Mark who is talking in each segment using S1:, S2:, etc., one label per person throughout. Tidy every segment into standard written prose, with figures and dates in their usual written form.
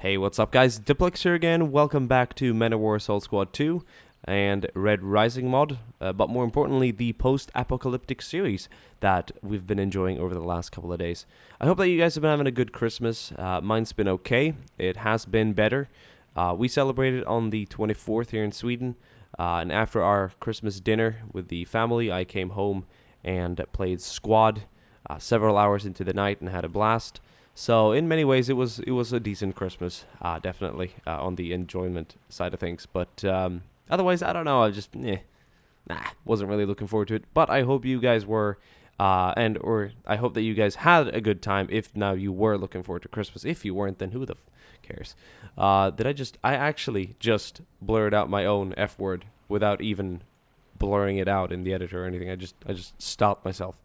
S1: Hey, what's up, guys? Diplex here again. Welcome back to Men of War Assault Squad 2 and Red Rising mod, but more importantly, the post-apocalyptic series that we've been enjoying over the last couple of days. I hope that you guys have been having a good Christmas. Mine's been okay. It has been better. We celebrated on the 24th here in Sweden, and after our Christmas dinner with the family, I came home and played Squad several hours into the night and had a blast. So in many ways, it was a decent Christmas, definitely on the enjoyment side of things. But otherwise, I don't know. I just wasn't really looking forward to it. But I hope you guys were, or I hope that you guys had a good time. If now you were looking forward to Christmas, if you weren't, then who the cares? I actually just blurred out my own F word without even blurring it out in the editor or anything. I just stopped myself.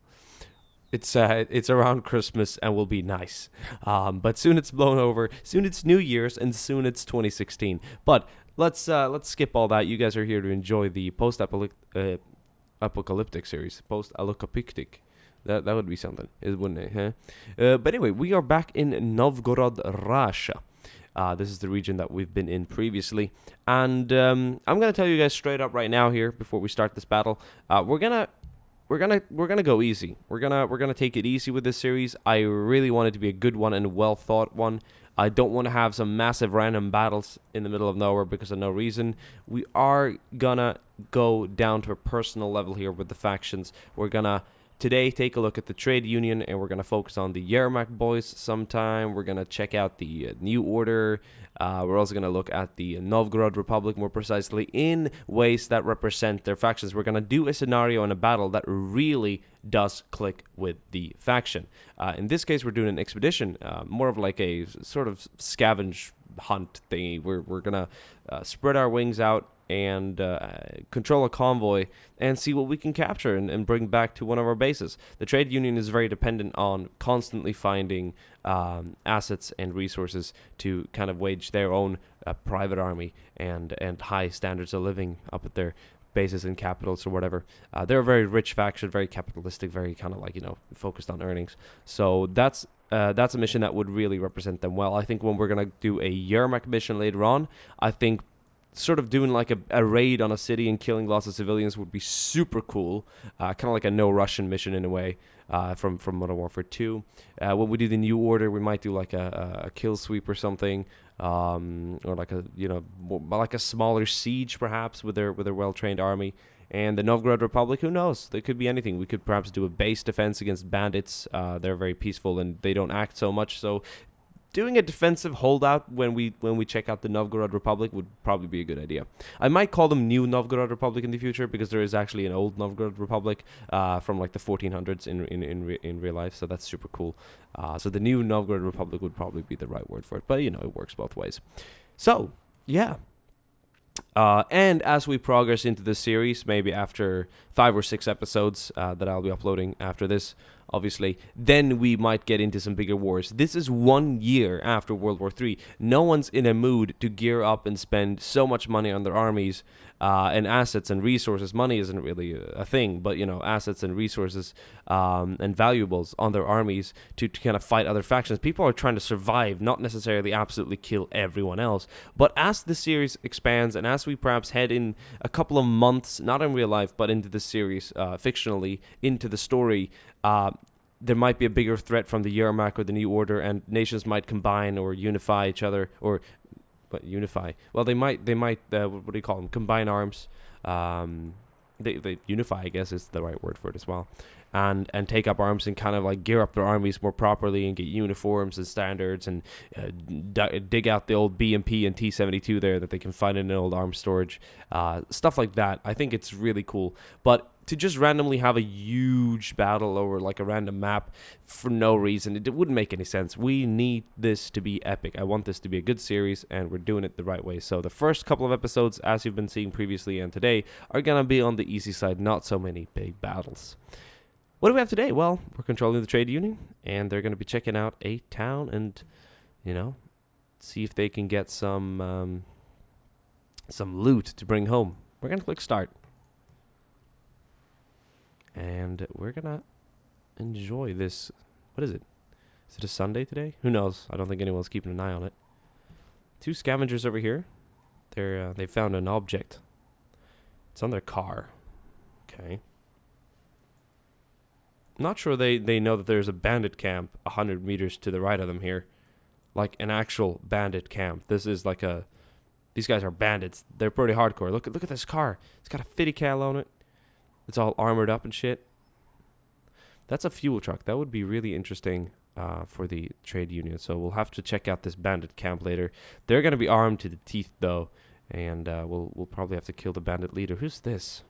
S1: It's around Christmas and will be nice, but soon it's blown over. Soon it's New Year's and soon it's 2016. But let's skip all that. You guys are here to enjoy the post-apocalyptic series, post-apocalyptic. That would be something, wouldn't it? Huh? But anyway, we are back in Novgorod, Russia. This is the region that we've been in previously, and I'm gonna tell you guys straight up right now here before we start this battle. We're gonna go easy. We're gonna take it easy with this series. I really want it to be a good one and a well thought one. I don't want to have some massive random battles in the middle of nowhere because of no reason. We are gonna go down to a personal level here with the factions. We're gonna today take a look at the trade union, and we're gonna focus on the Yermak boys sometime. We're gonna check out the New Order. We're also going to look at the Novgorod Republic more precisely in ways that represent their factions. We're going to do a scenario and a battle that really does click with the faction. In this case, we're doing an expedition, more of like a sort of scavenge hunt thingy. We're going to spread our wings out and control a convoy and see what we can capture and bring back to one of our bases. The trade union is very dependent on constantly finding assets and resources to kind of wage their own private army and high standards of living up at their bases and capitals or whatever. They're a very rich faction, very capitalistic, very kind of like, focused on earnings. So that's a mission that would really represent them well. I think when we're going to do a Yermak mission later on, I think sort of doing like a raid on a city and killing lots of civilians would be super cool. Kind of like a no Russian mission in a way from Modern Warfare 2. When we do the New Order, we might do like a kill sweep or something, or like a smaller siege perhaps with their well-trained army. And the Novgorod Republic, who knows? There could be anything. We could perhaps do a base defense against bandits. They're very peaceful and they don't act so much. So doing a defensive holdout when we check out the Novgorod Republic would probably be a good idea. I might call them New Novgorod Republic in the future because there is actually an old Novgorod Republic from like the 1400s in real life, so that's super cool. So the New Novgorod Republic would probably be the right word for it, but it works both ways. So yeah. And as we progress into this series, maybe after 5 or 6 episodes that I'll be uploading after this, obviously, then we might get into some bigger wars. This is 1 year after World War III. No one's in a mood to gear up and spend so much money on their armies and assets and resources. Money isn't really a thing, but, assets and resources and valuables on their armies to kind of fight other factions. People are trying to survive, not necessarily absolutely kill everyone else. But as the series expands and as we perhaps head in a couple of months, not in real life, but into the series, fictionally, into the story, there might be a bigger threat from the Yermak or the New Order, and nations might combine or unify each other, unify. Well, they might. What do you call them? Combine arms. They unify, I guess, is the right word for it as well, and take up arms and kind of like gear up their armies more properly and get uniforms and standards and dig out the old BMP and T-72 there that they can find in an old arms storage, stuff like that. I think it's really cool, but to just randomly have a huge battle over like a random map for no reason, it wouldn't make any sense. We need this to be epic. I want this to be a good series, and we're doing it the right way. So the first couple of episodes, as you've been seeing previously and today, are going to be on the easy side, not so many big battles. What do we have today? Well, we're controlling the trade union, and they're going to be checking out a town and, see if they can get some loot to bring home. We're going to click start. And we're going to enjoy this. What is it? Is it a Sunday today? Who knows? I don't think anyone's keeping an eye on it. Two scavengers over here. They found an object. It's on their car. Okay. Not sure they know that there's a bandit camp 100 meters to the right of them here. Like an actual bandit camp. This is like a... These guys are bandits. They're pretty hardcore. Look at this car. It's got a fitty cal on it. It's all armored up and shit. That's a fuel truck. That would be really interesting for the trade union. So we'll have to check out this bandit camp later. They're going to be armed to the teeth, though. And we'll probably have to kill the bandit leader. Who's this?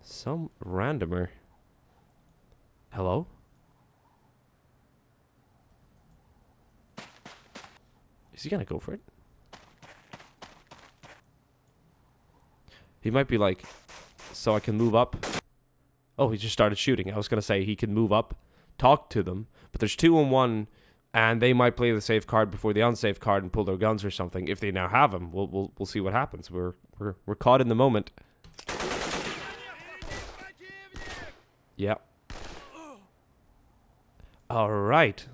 S1: Some randomer. Hello? Is he going to go for it? He might be like, so I can move up. Oh, he just started shooting. I was going to say he can move up, talk to them, but there's 2 on 1, and they might play the safe card before the unsafe card and pull their guns or something. If they now have them, we'll see what happens. We're caught in the moment. Yeah. All right.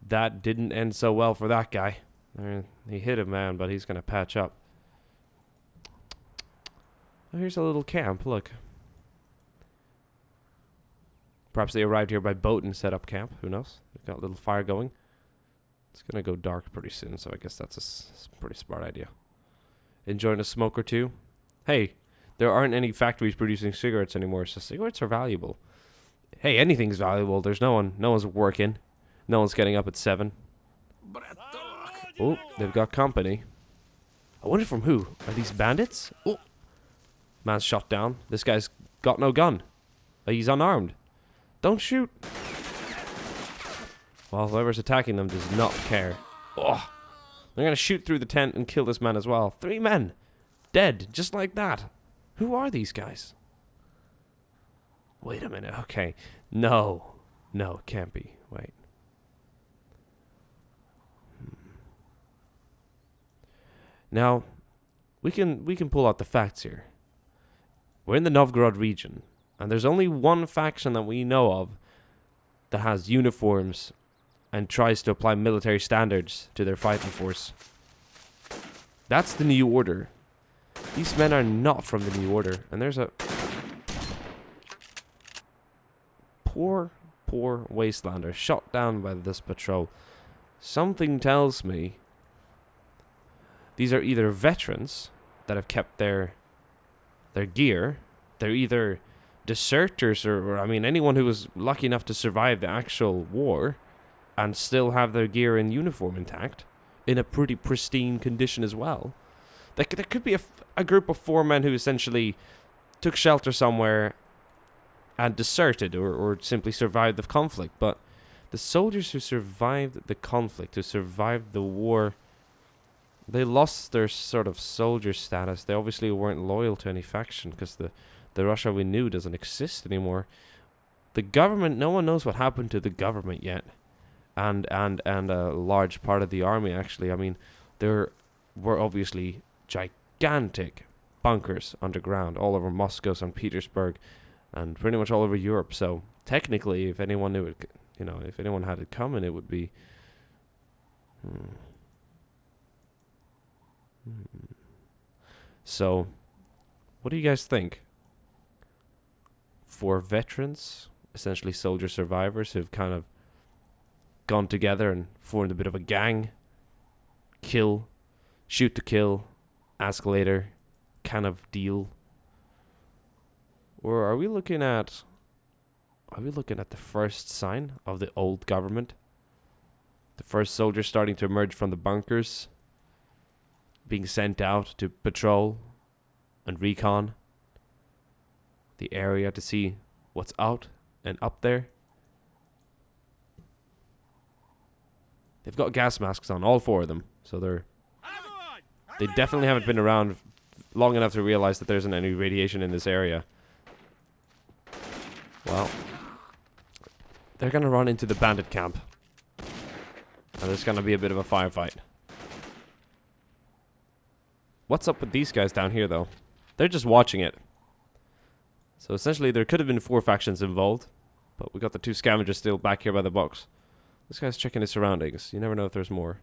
S1: That didn't end so well for that guy. He hit him, man, but he's going to patch up. Oh, here's a little camp, look. Perhaps they arrived here by boat and set up camp. Who knows? They've got a little fire going. It's going to go dark pretty soon, so I guess that's a pretty smart idea. Enjoying a smoke or two? Hey, there aren't any factories producing cigarettes anymore, so cigarettes are valuable. Hey, anything's valuable. There's no one's working. No one's getting up at 7. Oh, they've got company. I wonder from who? Are these bandits? Oh. Man's shot down. This guy's got no gun. He's unarmed. Don't shoot. Well, whoever's attacking them does not care. Oh, they're going to shoot through the tent and kill this man as well. 3 men. Dead. Just like that. Who are these guys? Wait a minute. Okay. No. No, it can't be. Wait. Now, we can pull out the facts here. We're in the Novgorod region, and there's only one faction that we know of that has uniforms and tries to apply military standards to their fighting force. That's the New Order. These men are not from the New Order, and there's a poor wastelander shot down by this patrol. Something tells me these are either veterans that have kept their gear. They're either deserters or I mean anyone who was lucky enough to survive the actual war and still have their gear and uniform intact in a pretty pristine condition as well. There could be a group of 4 men who essentially took shelter somewhere and deserted or simply survived the conflict. But the soldiers who survived the conflict, who survived the war, they lost their sort of soldier status. They obviously weren't loyal to any faction because the Russia we knew doesn't exist anymore. The government, no one knows what happened to the government yet. And a large part of the army, actually. I mean, there were obviously gigantic bunkers underground all over Moscow, St. Petersburg, and pretty much all over Europe. So technically, if anyone knew it, if anyone had it coming, it would be... So, what do you guys think? For veterans, essentially soldier survivors who've kind of gone together and formed a bit of a gang, shoot to kill, ask later kind of deal? Or are we looking at the first sign of the old government? The first soldiers starting to emerge from the bunkers, being sent out to patrol and recon the area to see what's out and up there. They've got gas masks on, all 4 of them, so they definitely haven't been around long enough to realize that there isn't any radiation in this area. Well, they're gonna run into the bandit camp, and there's gonna be a bit of a firefight. What's up with these guys down here, though? They're just watching it. So essentially, there could have been 4 factions involved, but we got the 2 scavengers still back here by the box. This guy's checking his surroundings. You never know if there's more.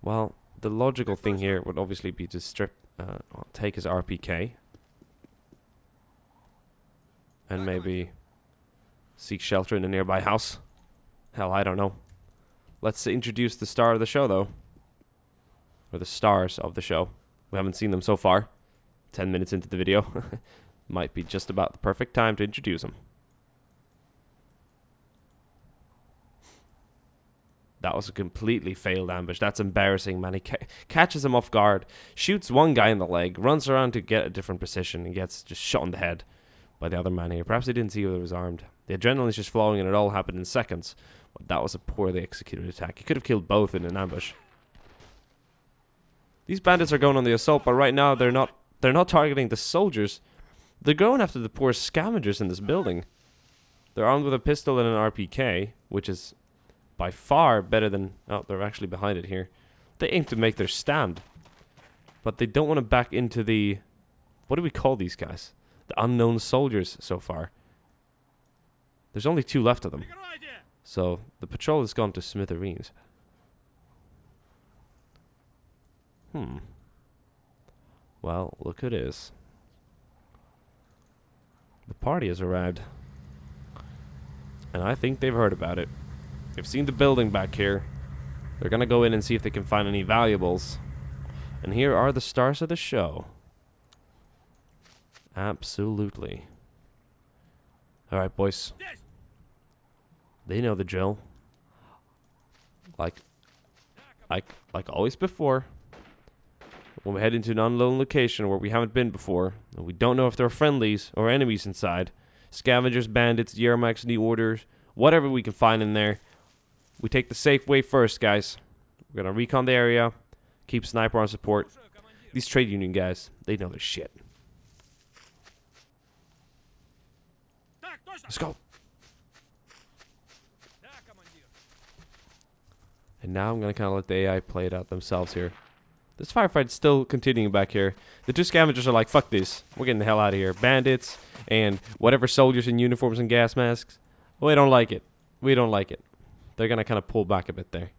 S1: Well, the logical thing here would obviously be to take his RPK. And maybe seek shelter in a nearby house. Hell, I don't know. Let's introduce the star of the show, though. Or the stars of the show. We haven't seen them so far. 10 minutes into the video. Might be just about the perfect time to introduce them. That was a completely failed ambush. That's embarrassing, man. He catches him off guard, shoots one guy in the leg, runs around to get a different position, and gets just shot in the head by the other man here. Perhaps he didn't see whether he was armed. The adrenaline is just flowing, and it all happened in seconds. But that was a poorly executed attack. He could have killed both in an ambush. These bandits are going on the assault, but right now they're not targeting the soldiers. They're going after the poor scavengers in this building. They're armed with a pistol and an RPK, which is by far better than... Oh, they're actually behind it here. They aim to make their stand. But they don't want to back into the... What do we call these guys? The unknown soldiers so far. There's only 2 left of them. So, the patrol has gone to smithereens. Well, look who it is. The party has arrived. And I think they've heard about it. They've seen the building back here. They're gonna go in and see if they can find any valuables. And here are the stars of the show. Absolutely. Alright, boys. They know the drill. Like always before. When we head into an unknown location where we haven't been before, and we don't know if there are friendlies or enemies inside, scavengers, bandits, Yermaks, New Orders, whatever we can find in there, we take the safe way first, guys. We're gonna recon the area, keep sniper on support. These trade union guys, they know their shit. Let's go. And now I'm gonna kind of let the AI play it out themselves here. This firefight's still continuing back here. The 2 scavengers are like, fuck this. We're getting the hell out of here. Bandits and whatever soldiers in uniforms and gas masks. We don't like it. We don't like it. They're going to kind of pull back a bit there.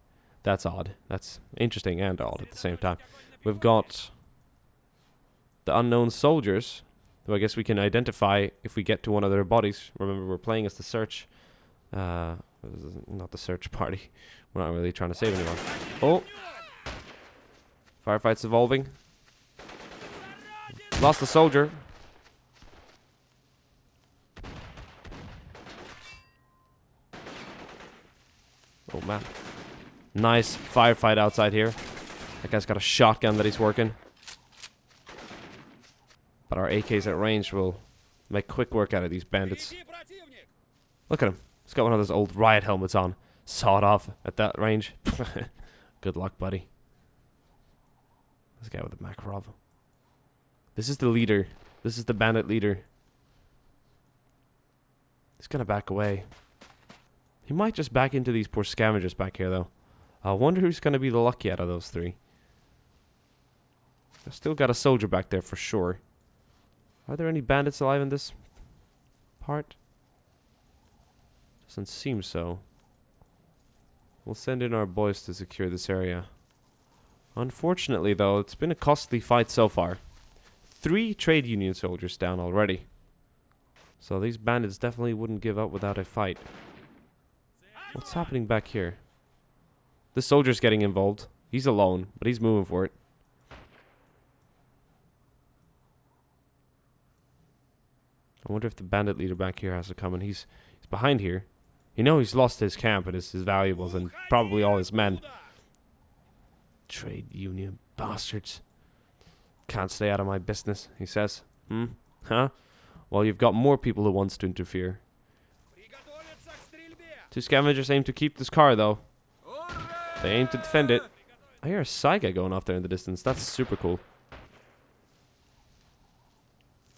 S1: That's odd. That's interesting and odd at the same time. We've got the unknown soldiers, who I guess we can identify if we get to one of their bodies. Remember, we're playing as the search. Not the search party. We're not really trying to save anyone. Oh! Firefight's evolving. Lost a soldier. Oh man. Nice firefight outside here. That guy's got a shotgun that he's working. But our AKs at range will make quick work out of these bandits. Look at him. He's got one of those old riot helmets on. Sawed off at that range. Good luck, buddy. This guy with the Makarov. This is the leader. This is the bandit leader. He's gonna back away. He might just back into these poor scavengers back here, though. I wonder who's gonna be the lucky out of those 3. I've still got a soldier back there for sure. Are there any bandits alive in this part? Doesn't seem so. We'll send in our boys to secure this area. Unfortunately, though, it's been a costly fight so far. 3 trade union soldiers down already. So these bandits definitely wouldn't give up without a fight. What's happening back here? The soldier's getting involved. He's alone, but he's moving for it. I wonder if the bandit leader back here has to come, and he's behind here. You know he's lost his camp and his valuables and probably all his men. Trade union bastards. Can't stay out of my business, he says. Huh? Well, you've got more people who wants to interfere. 2 scavengers aim to keep this car, though. They aim to defend it. I hear a Saiga going off there in the distance. That's super cool.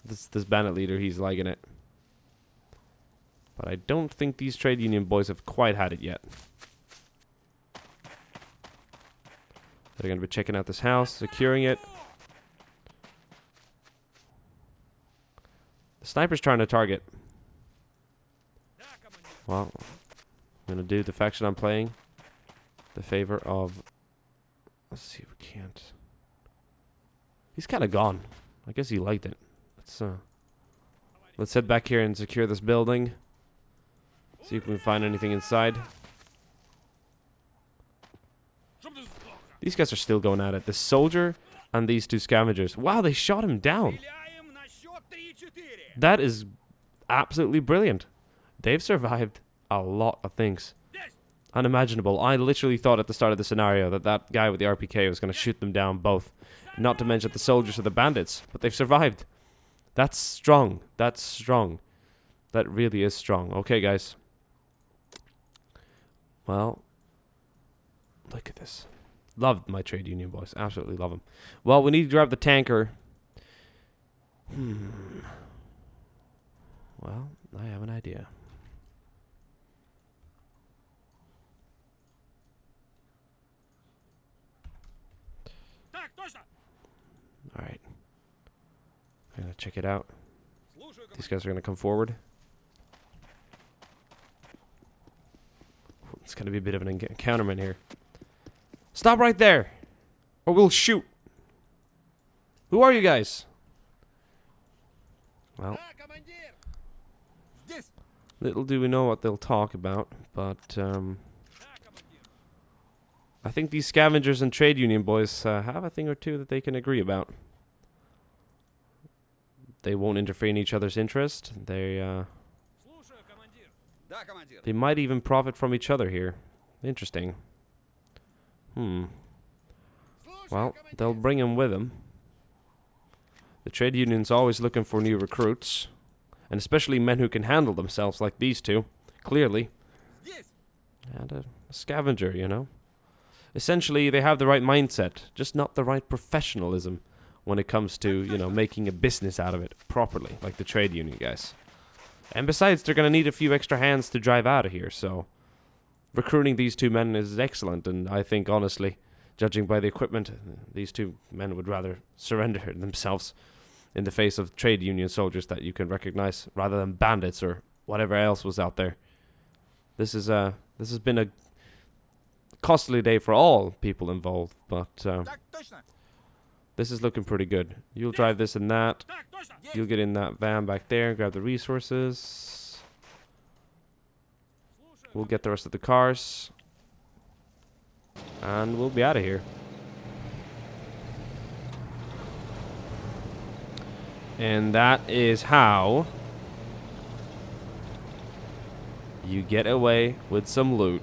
S1: This bandit leader, he's liking it. But I don't think these trade union boys have quite had it yet. They're going to be checking out this house, securing it. The sniper's trying to target. Well, I'm gonna do the faction I'm playing the favor of... Let's see if we can't... He's kind of gone. I guess he liked it. Let's head back here and secure this building. See if we can find anything inside. These guys are still going at it. The soldier and these two scavengers. Wow, they shot him down. That is absolutely brilliant. They've survived a lot of things. Unimaginable. I literally thought at the start of the scenario that that guy with the RPK was going to shoot them down both. Not to mention the soldiers or the bandits. But they've survived. That's strong. That's strong. That really is strong. Okay, guys. Well, look at this. Loved my trade union boys. Absolutely love them. Well, we need to grab the tanker. Well, I have an idea. Alright. I'm gonna check it out. These guys are gonna come forward. It's gonna be a bit of an encounterment here. Stop right there! Or we'll shoot! Who are you guys? Well, little do we know what they'll talk about, but I think these scavengers and trade union boys have a thing or two that they can agree about. They won't interfere in each other's interest. They might even profit from each other here. Interesting. Well, they'll bring him with them. The trade union's always looking for new recruits. And especially men who can handle themselves like these two. Clearly. And a scavenger, you know. Essentially, they have the right mindset. Just not the right professionalism when it comes to, you know, making a business out of it properly. Like the trade union guys. And besides, they're going to need a few extra hands to drive out of here, so... Recruiting these two men is excellent, and I think, honestly, judging by the equipment, these two men would rather surrender themselves in the face of trade union soldiers that you can recognize, rather than bandits or whatever else was out there. This has been a costly day for all people involved, but this is looking pretty good. You'll drive this and that. You'll get in that van back there, grab the resources. We'll get the rest of the cars. And we'll be out of here. And that is how you get away with some loot.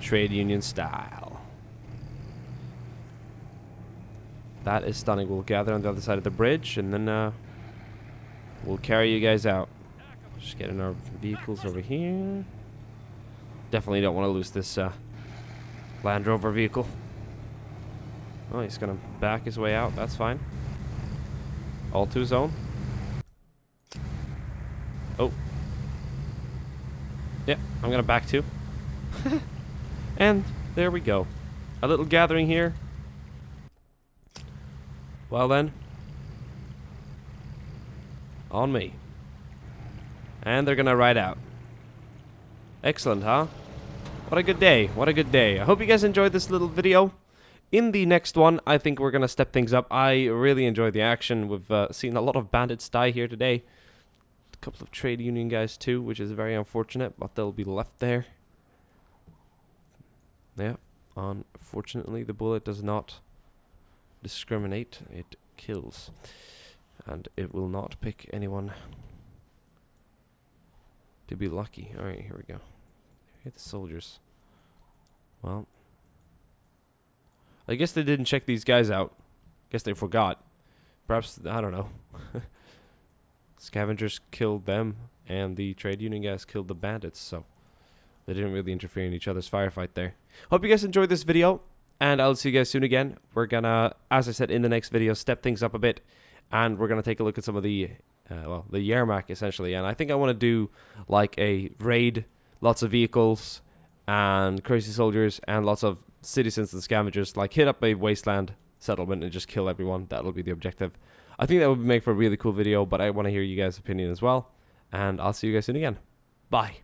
S1: Trade union style. That is stunning. We'll gather on the other side of the bridge and then we'll carry you guys out. Just getting our vehicles over here. Definitely don't want to lose this Land Rover vehicle. Oh, he's gonna back his way out. That's fine. All to his own. Oh. Yeah, I'm gonna back too. And there we go. A little gathering here. Well then. On me. And they're gonna ride out. Excellent, huh? What a good day. What a good day. I hope you guys enjoyed this little video. In the next one, I think we're going to step things up. I really enjoyed the action. We've seen a lot of bandits die here today. A couple of trade union guys too, which is very unfortunate, but they'll be left there. Yeah, unfortunately the bullet does not discriminate. It kills. And it will not pick anyone to be lucky. Alright, here we go. Hit the soldiers. Well, I guess they didn't check these guys out. Guess they forgot. Perhaps, I don't know. Scavengers killed them, and the trade union guys killed the bandits, so they didn't really interfere in each other's firefight there. Hope you guys enjoyed this video, and I'll see you guys soon again. We're gonna, as I said in the next video, step things up a bit, and we're gonna take a look at some of the the Yermak essentially, and I think I want to do like a raid, lots of vehicles and crazy soldiers and lots of citizens and scavengers, like hit up a wasteland settlement and just kill everyone. That'll be the objective. I think that would make for a really cool video, but I want to hear you guys' opinion as well, and I'll see you guys soon again. Bye.